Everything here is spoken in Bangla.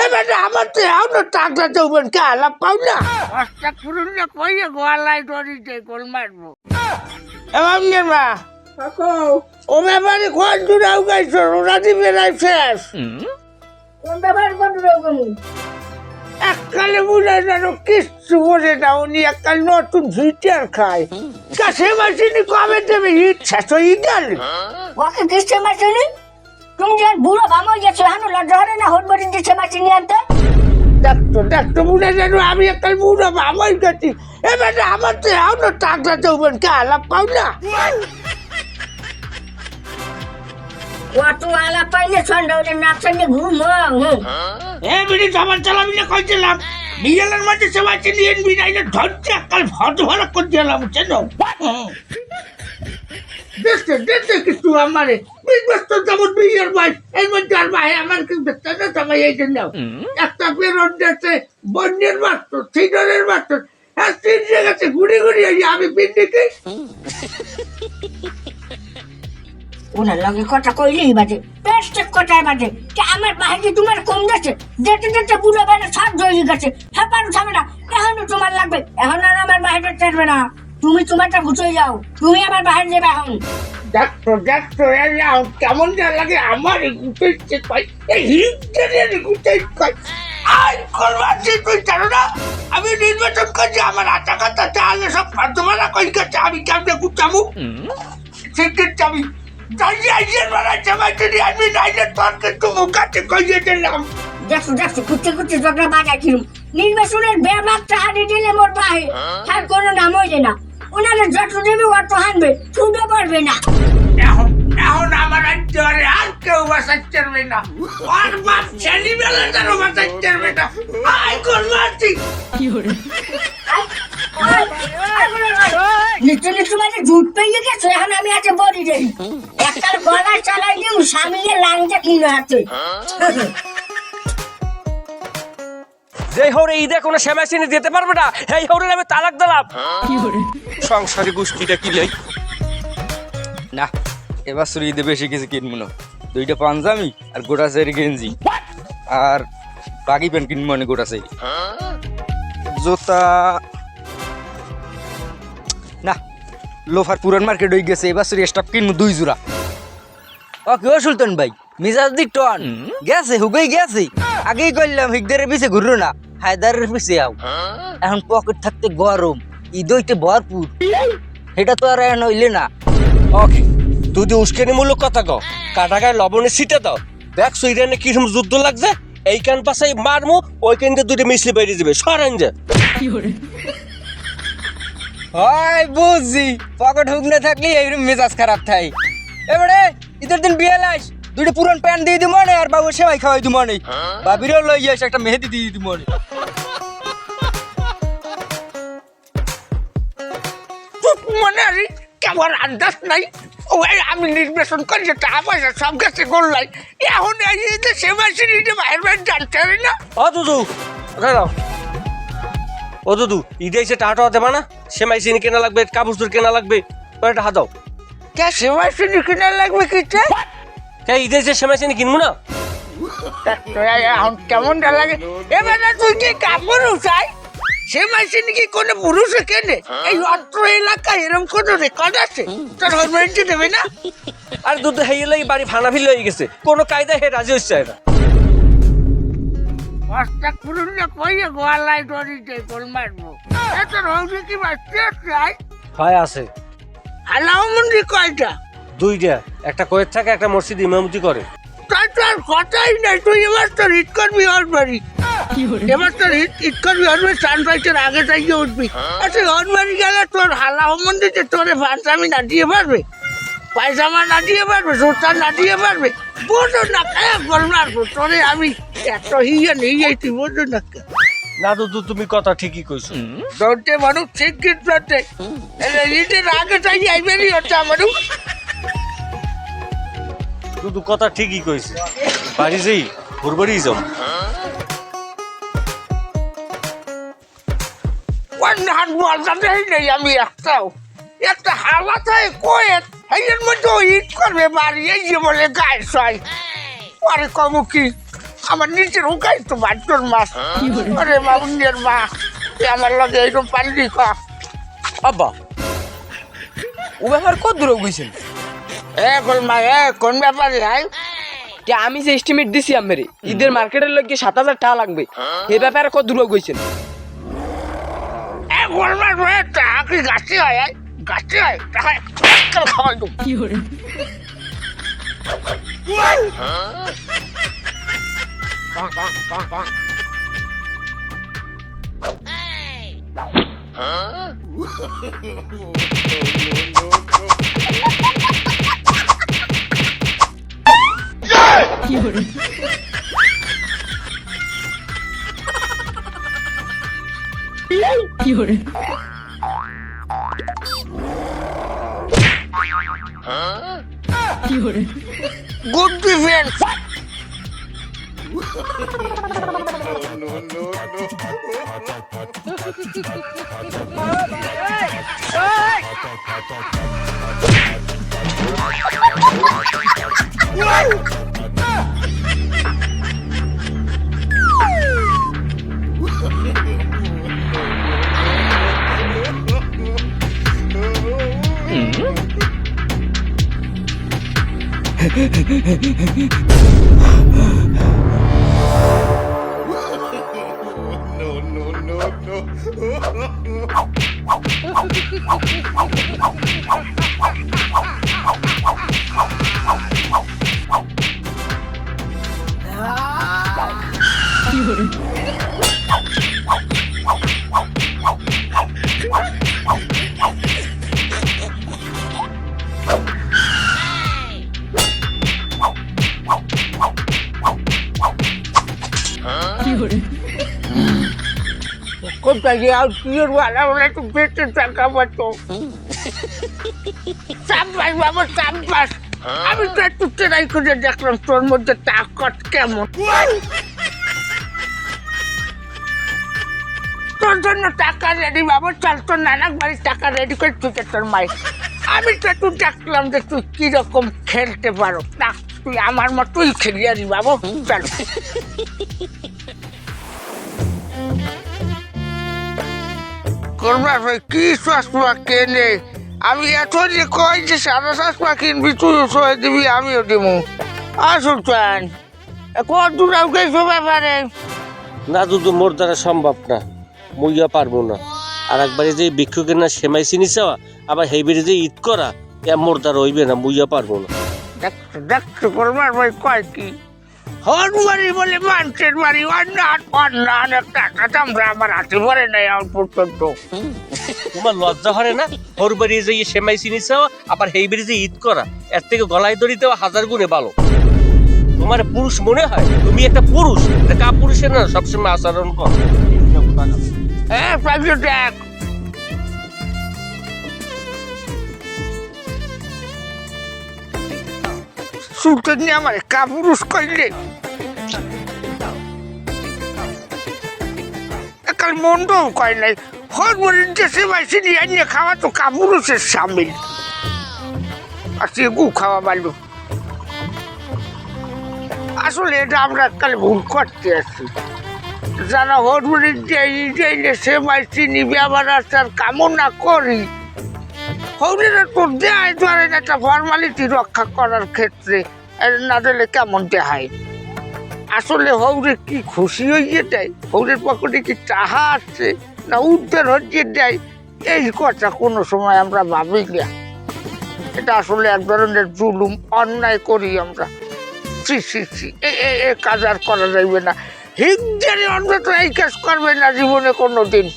এবারে আমার তো এখনো টাকা দেবেন কে আলাপ পাও না অষ্টা পুরুষ না কইয়ে গোয়ালায় দড়িতে গোল মারবো এমন মা ও ব্যাপারে কোন দূরাও গাইছো রাজি বেড়াই শেষ কোন ব্যাপার কোন রকম এককালে বুঝে যেন কিচ্ছু বোঝে না উনি এককাল নতুন হিটার খায় কাছে মাসিনি কবে দেবে হিট শেষ হয়ে গেল ওকে কিসে মাসিনি তুমি যে বুড়ো বামো গেছো হানো লজ্জা হরে না হট বড়ি দিছে মাসিনি আনতে ডাক্তার বুঝে যেন আমি এককাল বুড়ো আমার গেছি এবারে আমার তো এখনো টাকা দেবেন কে আলাপ পাও না কত আলা পাইলে সন্ধ্যা হলে নাচনে ঘুম বিড়ি সামান চালাবি না কইছিলাম বিয়েলের মধ্যে সবাই নিয়ে বিড়াইলে ধরছে এককাল ভট ভরা করে দিলাম কেন দেখতে কিছু আমারে বিশ্বস্ত যেমন বিয়ের ভাই এই মধ্যে আর ভাই আমার কিন্তু দেখতে না সবাই এই জন্য একটা পেরোন দেখছে বন্যের মাত্র থিডরের মাত্র আর তিন জায়গাতে ঘুরে ঘুরে আমি পিন্ডিকে ওনার লগে কথা কইলেই বাজে পেস্টেক কথায় বাজে যে আমার বাহিনী তোমার কম গেছে যেতে যেতে বুড়ো বেলা সব জয়ী গেছে হ্যাঁ থামে না এখনো তোমার লাগবে এখন আর আমার বাহিনী চাইবে না তুমি তোমারটা গুছিয়ে যাও তুমি আমার বাহিনী যাবে এখন ডাক্তার কেমন যা লাগে আমার গুটাইতে কয় এই হিট গুটাই কয় আর করবাছি তুই জানো না আমি নির্বাচন করছি আমার আটা কথা তাহলে সব ফার্দমালা কই গেছে আমি কেমনে গুটাবো সিক্রেট চাবি দেখছো কুচে ঝগড়া বাজায় কিরম নির্বাচনের বেমাত্রা হারিয়ে দিলে মোর বাহে আর কোনো নাম হইলে না ওনারা যত দেবে অত হানবে ছুটে পারবে না এখন আমার রাজ্যে আর কেউ বাঁচাতে পারবে না আর বাপ ছেলে বেলা তারও বাঁচাতে পারবে না আই করবাছি নিচে মানে ঝুট পেয়ে গেছে এখন আমি আছে বড়ি রে একটার গলা চালাই দিম স্বামীকে লাংটা কিনে হাতে যে হরে ঈদে কোনো শ্যামাসিনী দিতে পারবে না এই হরে আমি তালাক দিলাম সংসারী গোষ্ঠীটা কি লাই না এবার শুরু ঈদে বেশি কিছু কিনবো না 2টা পাঞ্জাবি আর গোটা সেরি গেঞ্জি আর বাকি প্যান্ট কিনবো না গোটা সেরি জুতা না লোফার পুরান মার্কেট হয়ে গেছে এবার শুরু স্টক কিনবো 2 জোড়া ও কেউ সুলতান ভাই মিজাজ দি টন গেছে হুগেই গেছে আগেই কইলাম হিগদারের পিছে ঘুরো না হায়দারের পিছে আও এখন পকেট থাকতে গরম ঈদ হইতে ভরপুর এটা তো আর এখন হইলে না ওকে তুই যে উস্কানিমূলক কথা কও কাটাকায় লবণে ছিটে দাও দেখ সুইডেনে কিরম যুদ্ধ লাগছে এই কান পাশে মারমু ওই কানতে 2টা মিশলে বেরিয়ে যাবে সরেন যে হয় বুঝছি পকেট হুগনে থাকলে এইরকম মেজাজ খারাপ থাই এবারে ঈদের দিন বিয়ে লাইস 2টা পুরান প্যান্ট দিয়ে দিব মনে আর বাবু সেমাই খাওয়াই দিব মনে বাবিরও লই যাস একটা মেহেদি দিয়ে দিব মনে মনে আরে কেমন আন্দাজ নাই ওই আমি নির্বাচন করি টাকা পয়সা সব গেছে গোল্লাই এখন এই যে সেমাসিনীটা বাইরে বাইরে জানতে পারি না ও দুদু দাঁড়াও ও দুদু ঈদে এসে টাকা দেবা না সেমাই চিনি কেনা লাগবে কাপড় চোর কেনা লাগবে ওটা হাত দাও কে সেমাসিনী কিনা লাগবে কিটা কে ঈদে এসে সেমাই চিনি কিনবো না এখন কেমন লাগে এবারে তুই কি কাপড় উঠাই সেমাসিনী কি কোনো পুরুষে কেনে এই অত্র এলাকায় এরকম কোনো রেকর্ড আছে তোর হরমেন্টে দেবে না আর দুধ হেয়ে লাগি বাড়ি ফানা ফিল হয়ে গেছে কোনো কায়দায় হে রাজি হচ্ছে না অষ্টা পুরুষ না কইয়ে গোয়ালায় দড়িতে গোল মারবো এত রৌদি কি বাচ্চা চাই হয় আছে হালাও মন্দির কয়টা 2টা একটা কয়ের থাকে একটা মসজিদ ইমামতি করে তাই তো আর কথাই নাই তুই এবার তো হিট করবি ওর বাড়ি এবার তো হিট করবি ওর বাড়ি সানরাইজের আগে থেকে উঠবি আচ্ছা ওর বাড়ি গেলে তোর হালাও মন্দিরে তোরে পাঞ্জাবি না দিয়ে পারবে পায়জামা না দিয়ে পারবে জুতা না দিয়ে পারবে বোঝো না খায় গোল মারবো তোরে আমি এত হিয়ে নিয়ে তুই বোঝো না না দুদু তুমি কথা ঠিকই কইছো দৌড়তে মানুষ ঠিক কিন্তু ঈদের আগে থেকে আইবেরই হচ্ছে মানুষ দুদু কথা ঠিকই কইছে বাড়ি যাই ঘুরবাড়ি যাও হাট মজা দেই নেই আমি একটা হাওয়া থাকে কয়েক এর মধ্যে ইট করবে বাড়ি এই যে বলে গায়ে ছয় পরে কমু কি আমার নিচের হুকাই তো বাচ্চর মাছ আরে মামুনিয়ার মা তুই আমার লগে এইরকম পারলি ক আব্বা ও ব্যাপার কত দূর গেছেন এখন মা কোন ব্যাপারে ভাই যে আমি যে এস্টিমেট দিছি আমারে ঈদের মার্কেটের লগে 7,000 টাকা লাগবে এই ব্যাপারে কত দূর গেছেন এখন মাস হয়ে টাকা কি গাছটি হয় গাছটি হয় টাকা খাওয়াই তো গুড ডিফেন্স কোথায় গিয়ে আর কি বলা বলে একটু বেঁচে টাকা পাতো চাম্পাস বাবা চাম্পাস আমি তো একটু ট্রাই করে দেখলাম তোর মধ্যে তাকত কেমন তোর জন্য টাকা রেডি বাবা চল তোর নানাক বাড়ির টাকা রেডি করে তুই তোর মায়ের আমি তো একটু দেখলাম যে তুই কিরকম খেলতে পারো না তুই আমার মতোই খেলি আরি বাবু চল করবার ভাই কি চশমা কেনে আমি এত যে কই যে সাদা চশমা কিনবি তুইও সয়ে দিবি আমিও দিব আসুন কত দূর গেছো ব্যাপারে না দুদু মোর দ্বারা সম্ভব না মুইয়া পারবো না আর একবারে যে ভিক্ষুকের না সেমাই চিনি চাওয়া আবার হেইবারে যে ঈদ করা এ মোর দ্বারা হইবে না মুইয়া পারবো না দেখছো করবার ভাই কয় কি হর বাড়ি বলে মানুষের বাড়ি অন্য টাকা আমরা আমার হাতে ভরে নাই আমার পর্যন্ত তোমার লজ্জা হরে না ওর বাড়ি যে সেমাই চিনি চাওয়া আবার হেইবারে যে ঈদ করা এর থেকে গলায় দড়ি দেওয়া 1000 গুণে ভালো তোমার পুরুষ মনে হয় তুমি একটা পুরুষ কা পুরুষের না সবসময় আচরণ কর দেখ সুলতান নিয়ে আমার কাপুরুষ কইলে কাল মন্ডও কয় নাই হরমোনির দেশে মাইসি নিয়ে খাওয়া তো কাপুরুষের সামিল আর সে গু খাওয়া ভালো আসলে এটা আমরা কাল ভুল করতে আছি যারা হরমোনির দিয়ে সে মাইসি নিবে আবার আর কামনা করি হৌরেরা তো দেয় ধরেন একটা ফর্মালিটি রক্ষা করার ক্ষেত্রে না দিলে কেমন দেখায় আসলে হৌরে কি খুশি হয়ে দেয় হৌরের পকেটে কি টাহা আছে না উদ্ধার হচ্ছে দেয় এই কথা কোনো সময় আমরা ভাবি না এটা আসলে এক ধরনের জুলুম অন্যায় করি আমরা এ কাজ আর করা যাইবে না হিংসারে অন্তত এই কাজ করবে না জীবনে কোনো দিন